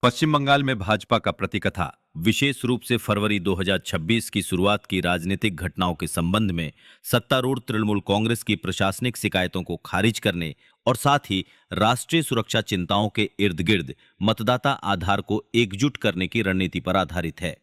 पश्चिम बंगाल में भाजपा का प्रतिकथा विशेष रूप से फरवरी 2026 की शुरुआत की राजनीतिक घटनाओं के संबंध में सत्तारूढ़ तृणमूल कांग्रेस की प्रशासनिक शिकायतों को खारिज करने और साथ ही राष्ट्रीय सुरक्षा चिंताओं के इर्द गिर्द मतदाता आधार को एकजुट करने की रणनीति पर आधारित है।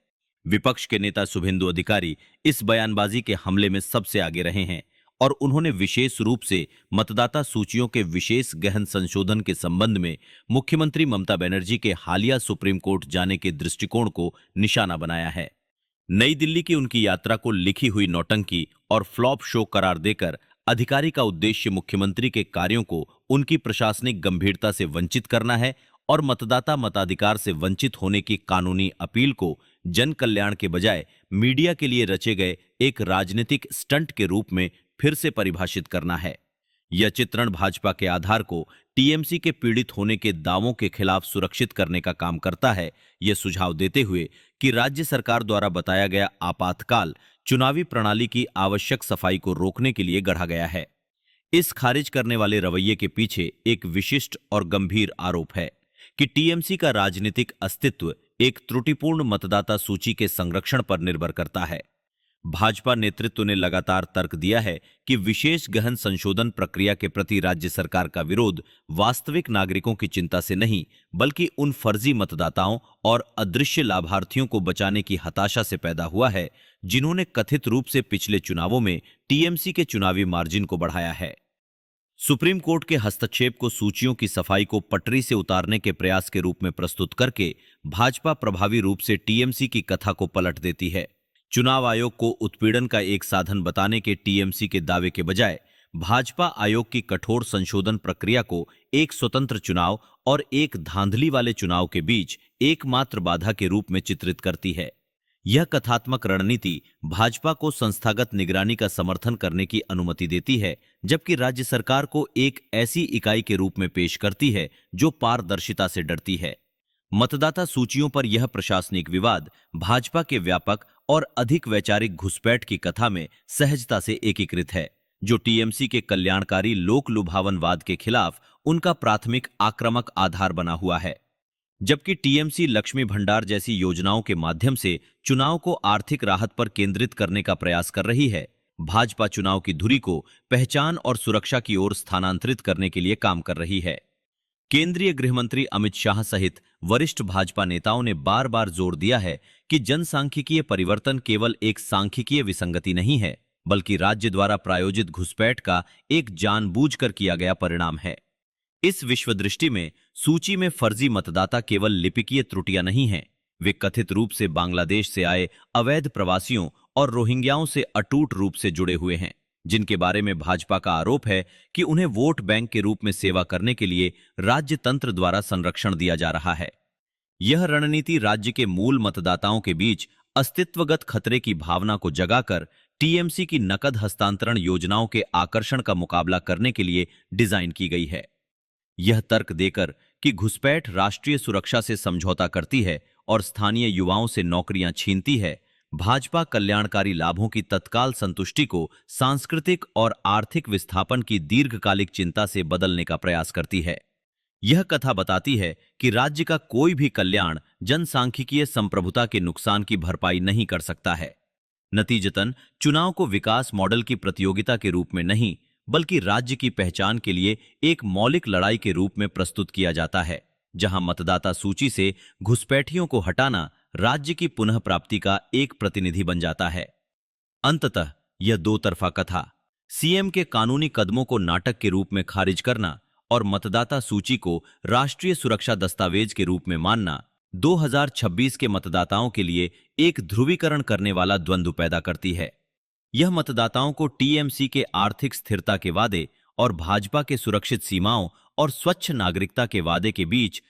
विपक्ष के नेता शुभेंदु अधिकारी इस बयानबाजी के हमले में सबसे आगे रहे हैं और उन्होंने विशेष रूप से मतदाता सूचियों के विशेष गहन संशोधन के संबंध में मुख्यमंत्री ममता बनर्जी के हालिया सुप्रीम कोर्ट जाने के दृष्टिकोण को निशाना बनाया है। नई दिल्ली की उनकी यात्रा को लिखी हुई नौटंकी और फ्लॉप शो करार देकर अधिकारी का उद्देश्य मुख्यमंत्री के कार्यों को उनकी प्रशासनिक गंभीरता से वंचित करना है और मतदाता मताधिकार से वंचित होने की कानूनी अपील को जन कल्याण के बजाय मीडिया के लिए रचे गए एक राजनीतिक स्टंट के रूप में फिर से परिभाषित करना है। यह चित्रण भाजपा के आधार को टीएमसी के पीड़ित होने के दावों के खिलाफ सुरक्षित करने का काम करता है, यह सुझाव देते हुए कि राज्य सरकार द्वारा बताया गया आपातकाल चुनावी प्रणाली की आवश्यक सफाई को रोकने के लिए गढ़ा गया है। इस खारिज करने वाले रवैये के पीछे एक विशिष्ट और गंभीर आरोप है कि टीएमसी का राजनीतिक अस्तित्व एक त्रुटिपूर्ण मतदाता सूची के संरक्षण पर निर्भर करता है। भाजपा नेतृत्व ने लगातार तर्क दिया है कि विशेष गहन संशोधन प्रक्रिया के प्रति राज्य सरकार का विरोध वास्तविक नागरिकों की चिंता से नहीं, बल्कि उन फर्जी मतदाताओं और अदृश्य लाभार्थियों को बचाने की हताशा से पैदा हुआ है, जिन्होंने कथित रूप से पिछले चुनावों में टीएमसी के चुनावी मार्जिन को बढ़ाया है। सुप्रीम कोर्ट के हस्तक्षेप को सूचियों की सफाई को पटरी से उतारने के प्रयास के रूप में प्रस्तुत करके भाजपा प्रभावी रूप से टीएमसी की कथा को पलट देती है। चुनाव आयोग को उत्पीड़न का एक साधन बताने के टीएमसी के दावे के बजाय भाजपा आयोग की कठोर संशोधन प्रक्रिया को एक स्वतंत्र चुनाव और एक धांधली वाले चुनाव के बीच एकमात्र बाधा के रूप में चित्रित करती है। यह कथात्मक रणनीति भाजपा को संस्थागत निगरानी का समर्थन करने की अनुमति देती है, जबकि राज्य सरकार को एक ऐसी इकाई के रूप में पेश करती है जो पारदर्शिता से डरती है। मतदाता सूचियों पर यह प्रशासनिक विवाद भाजपा के व्यापक और अधिक वैचारिक घुसपैठ की कथा में सहजता से एकीकृत है, जो टीएमसी के कल्याणकारी लोक लुभावनवाद के खिलाफ उनका प्राथमिक आक्रामक आधार बना हुआ है। जबकि टीएमसी लक्ष्मी भंडार जैसी योजनाओं के माध्यम से चुनाव को आर्थिक राहत पर केंद्रित करने का प्रयास कर रही है, भाजपा चुनाव की धुरी को पहचान और सुरक्षा की ओर स्थानांतरित करने के लिए काम कर रही है। केंद्रीय गृहमंत्री अमित शाह सहित वरिष्ठ भाजपा नेताओं ने बार बार जोर दिया है कि जनसांख्यिकीय परिवर्तन केवल एक सांख्यिकीय विसंगति नहीं है, बल्कि राज्य द्वारा प्रायोजित घुसपैठ का एक जानबूझकर किया गया परिणाम है। इस विश्वदृष्टि में सूची में फर्जी मतदाता केवल लिपिकीय त्रुटियां नहीं हैं, वे कथित रूप से बांग्लादेश से आए अवैध प्रवासियों और रोहिंग्याओं से अटूट रूप से जुड़े हुए हैं, जिनके बारे में भाजपा का आरोप है कि उन्हें वोट बैंक के रूप में सेवा करने के लिए राज्य तंत्र द्वारा संरक्षण दिया जा रहा है। यह रणनीति राज्य के मूल मतदाताओं के बीच अस्तित्वगत खतरे की भावना को जगाकर टीएमसी की नकद हस्तांतरण योजनाओं के आकर्षण का मुकाबला करने के लिए डिजाइन की गई है। यह तर्क देकर कि घुसपैठ राष्ट्रीय सुरक्षा से समझौता करती है और स्थानीय युवाओं से नौकरियां छीनती है, भाजपा कल्याणकारी लाभों की तत्काल संतुष्टि को सांस्कृतिक और आर्थिक विस्थापन की दीर्घकालिक चिंता से बदलने का प्रयास करती है। यह कथा बताती है कि राज्य का कोई भी कल्याण जनसांख्यिकीय संप्रभुता के नुकसान की भरपाई नहीं कर सकता है। नतीजतन चुनाव को विकास मॉडल की प्रतियोगिता के रूप में नहीं, बल्कि राज्य की पहचान के लिए एक मौलिक लड़ाई के रूप में प्रस्तुत किया जाता है, जहां मतदाता सूची से घुसपैठियों को हटाना राज्य की पुनः प्राप्ति का एक प्रतिनिधि बन जाता है। अंततः यह दो तरफा कथा, सीएम के कानूनी कदमों को नाटक के रूप में खारिज करना और मतदाता सूची को राष्ट्रीय सुरक्षा दस्तावेज के रूप में मानना, 2026 के मतदाताओं के लिए एक ध्रुवीकरण करने वाला द्वंद्व पैदा करती है। यह मतदाताओं को टीएमसी के आर्थिक स्थिरता के वादे और भाजपा के सुरक्षित सीमाओं और स्वच्छ नागरिकता के वादे के बीच